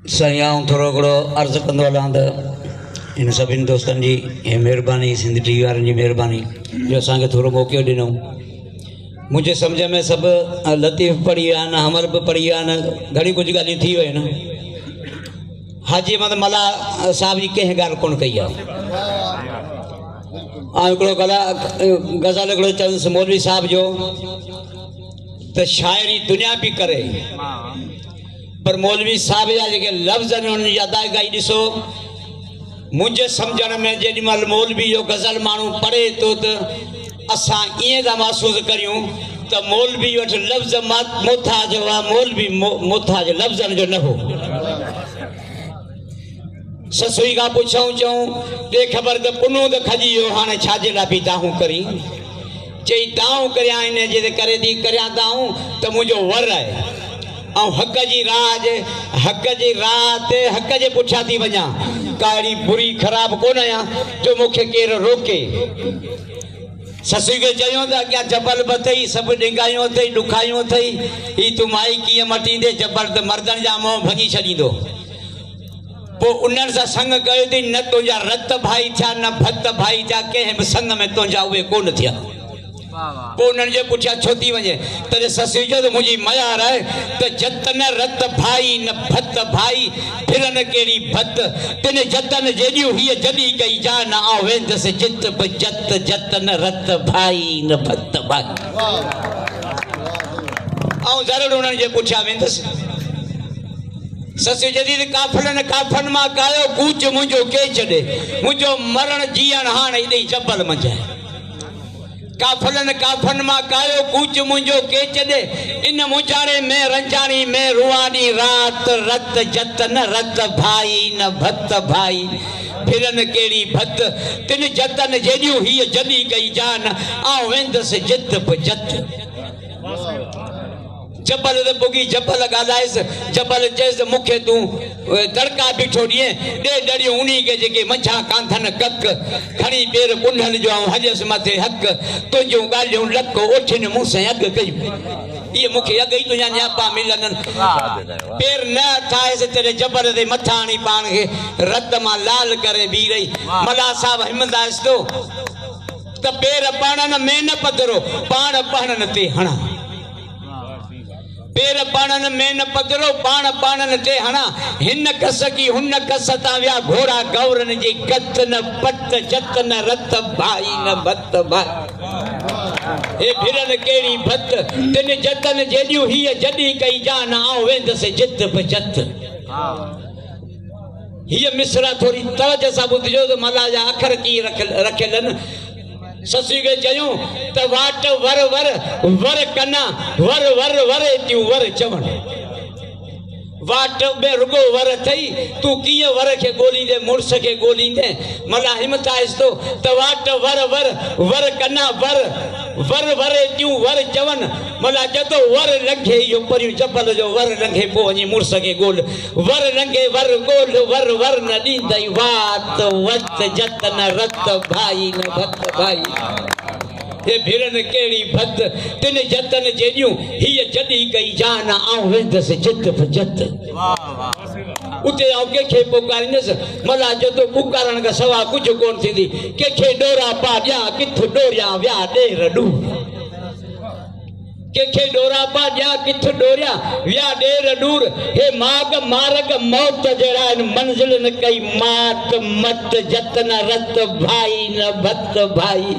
साईं थोड़ो घणो अर्ज़ु कंदो हलां त इन सभिनी दोस्तनि जी हे महिरबानी, सिंध टीवी वारनि जी महिरबानी जो असांखे थोरो मौक़ो ॾिनो। मुंहिंजे सम्झ में सभु लतीफ़ पढ़ी विया आहिनि, हमर बि पढ़ी विया आहिनि, घणी कुझु ॻाल्हियूं थी वियूं आहिनि। हाजी अहमद मला साहिब जी कंहिं ॻाल्हि कोन कई आहे। ऐं हिकिड़ो गज़ल हिकिड़ो चवंदुसि मौलवी साहिब जो त शाइरी दुनिया बि करे, पर मौलवी साहिब जा जेके लफ़्ज़ आहिनि उन्हनि जी अदायगी ॾिसो। मुंहिंजे सम्झण में जेॾी महिल मौलवी जो गज़ल माण्हू पढ़े थो त असां ईअं था महसूसु करियूं त मौलवी वटि लफ़्ज़ मोथाज हुआ, मौलवी मोथाज लफ़्ज़नि जो न हो। ससुई खां पुछूं चऊं ॾे ख़बर त पुनो त खजी वियो, हाणे छाजे लाइ बि दाहूं करी? चई दाहूं करियां इन जे करे थी करियां दाहूं त मुंहिंजो वर आहे ऐं हक़ जी राह ते हक़ जे पुठियां थी वञा। का अहिड़ी बुरी ख़राब कोन आहियां जो मूंखे केरु रोके। ससुई खे चयूं त अॻियां जबल बि अथई, सभु ॾिंगायूं अथई, ॾुखायूं अथई, ही तूं माई कीअं मटींदे? जबल त मर्दनि जा मुंहुं भञी छॾींदो। पोइ उन्हनि सां संग कयो अथई, न तुंहिंजा रत भाई थिया न भत भाई थिया, कंहिं बि संग में तुंहिंजा उहे कोन थिया। पोइ उन्हनि जे पुठियां छो थी वञे? तॾहिं ससुई जो त मुंहिंजी मयार आहे त जत न रत भाई न भत भाई, फिरन कहिड़ी भत तिन जतन जेॾियूं हीअ जॾी कई जान, आउं वेंदसि जित बि जत जत न रत भाई न भत भाई। ऐं ज़रूरु उन्हनि जे पुठियां वेंदसि। ससु जदीद काफ़न मां कायो कूच मुंहिंजो के छॾे, मुंहिंजो मरण जीअण हाणे एॾे जबल मंझाए। काफ़न मां कायो कूच मुंहिंजो के छॾे, इन मुंझाणे में रंजाणी में रुआनी रात, रत जत न रत भाई न भत भाई, फिरन कहिड़ी भत तिन जतन जेॾियूं हीअ जॾी कई जान, आउं वेंदसि जित बि जत। जबल ते पुगी जबल ॻाल्हायसि, जबल चयसि मूंखे तूं दड़का बीठो ॾिए, ॾे डड़ियूं उन्ही खे जेके मंझा कांथन कक, खणी पेर कुंडल जो ऐं हलियसि मथे हक़, तुंहिंजूं ॻाल्हियूं लक ओठिन मूं सां अॻु कयूं। इहे मूंखे अॻु ई तुंहिंजा न्यापा मिलनि। पेर न ठाहियसि तेरे जबल ते मथां हणी पाण खे रत मां लाल करे बीह रही। मला साहिब हिमदायसि थो त पेर पाणनि में न पधरो, पाण पाणनि ते हणा। पेर पाणनि में न पधरो, पाण पाणनि ते हणा। हिन कस की हुन कस तां विया घोड़ा गौरनि जी कत, न पत जत न रत भाई न भत भाई, हे फिरन कहिड़ी भत तिन जतन जेॾियूं हीअ जॾी कई जान, आउं वेंदसि जित बि जत। हीअ मिसरा थोरी तवजह सां ॿुधिजो त मला जा अखर कीअं रखियल आहिनि। ससुई खे चयूं त वाट वर वर वर कना, वर वर वर थियूं वर चवनि। वाट में रुगो वर अथई, तूं कीअं वर खे ॻोल्हींदे, मुड़ुस खे ॻोल्हींदे? मला हिमतायसि थो त वाट वर वर वर कना, वर वर वर थियूं वर चवनि। मला जदो वर लंघे इहो परियूं जबल जो वर लंघे पोइ वञी मुड़ुस खे ॻोल्ह। वर लंघे वर ॻोल्ह, वर वर न ॾींदई वात वत जत न रत भाई न भत भाई, हे फिरन कहिड़ी भत तिन जतन जेॾियूं हीअ जॾी कई जान, आउं वेंदसि जित बि जत। उते आउं कंहिंखे पुकारींदसि, मला जदो पुकारण खां सवाइ कुझु कोन थींदी। कंहिंखे डोरा पा ॾियां, किथ डोरियां विया ॾेर ॾूर। कंहिंखे डोरा पा ॾियां, किथ डोरियां विया ॾेर ॾूर। हे माग मार्ग मौत जहिड़ा आहिनि, मंज़िल न कई मात मत जत न रत भाई न भत भाई,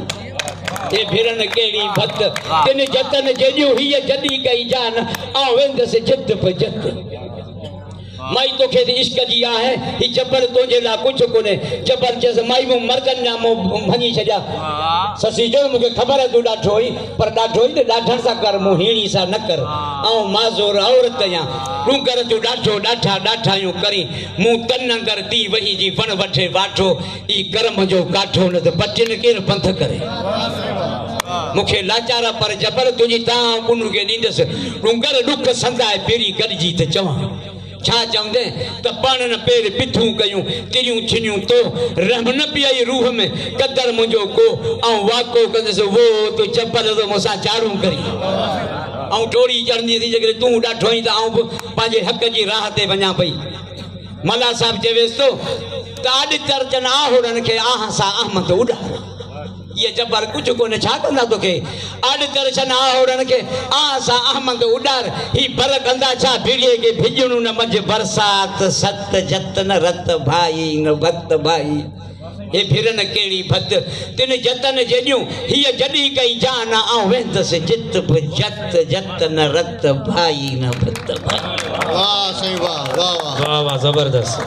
हे फिरन कहिड़ी भत तिन जतन जेॾियूं हीअ जॾी कई जान, आउं वेंदसि जित बि जत। माई तोखे त इश्क जी आहे, ही जबल तुंहिंजे लाइ कुझु कोन्हे। जबल चयसि माई मूं मर्दनि जा मुंहुं भञी छॾिया। ससी जो मूंखे ख़बर आहे तूं ॾाढो हुई, पर ॾाढो ई त ॾाढनि सां कर, मूं हीणी सां न कर। ऐं माज़ूर औरत आहियां, तूं कर तूं ॾाढो ॾाढा ॾाढायूं करी, मूं तन कर दी वही जी वण वठे वाठो, ई कर्म जो काठो न त पटिन केरु पंथ करे। मूंखे लाचार पर जबल तुंहिंजी तां पुनू खे ॾींदसि। तूं कर ॾुख संदाए पहिरीं गॾिजी त चवां छा चवंदे त पाणनि पेर पिथूं कयूं, तिरियूं छिनियूं तो, रहम न पई आई रूह में कदर मुंहिंजो को, ऐं वाको कंदसि वो तूं जबल तो मूंसां चारूं करी। ऐं टोड़ी चढ़ंदी थी जेकॾहिं तूं ॾाढो ई त आउं बि पंहिंजे हक़ जी राह ते वञा पई। मला साहब चवेस तो ताड़ चर्चन आहुरन के आह सा अहमद उड़ार ये जबर कुछ कोने छा कंदा तोखे आड़ दर्शन आहुरन के आह सा अहमद उड़ार ही बर कंदा छा भिड़िए के भिजणु न मज बरसात सत जतन रत भाई न भक्त भाई हे फिरन केड़ी भत तिन जतन जॾियूं हीअ जॾी कई जान आऊं वेंदसि जित बि जत जतन रत भाई न भत भाई। वाह सही वाह वाह वाह वाह वाह जबरदस्त।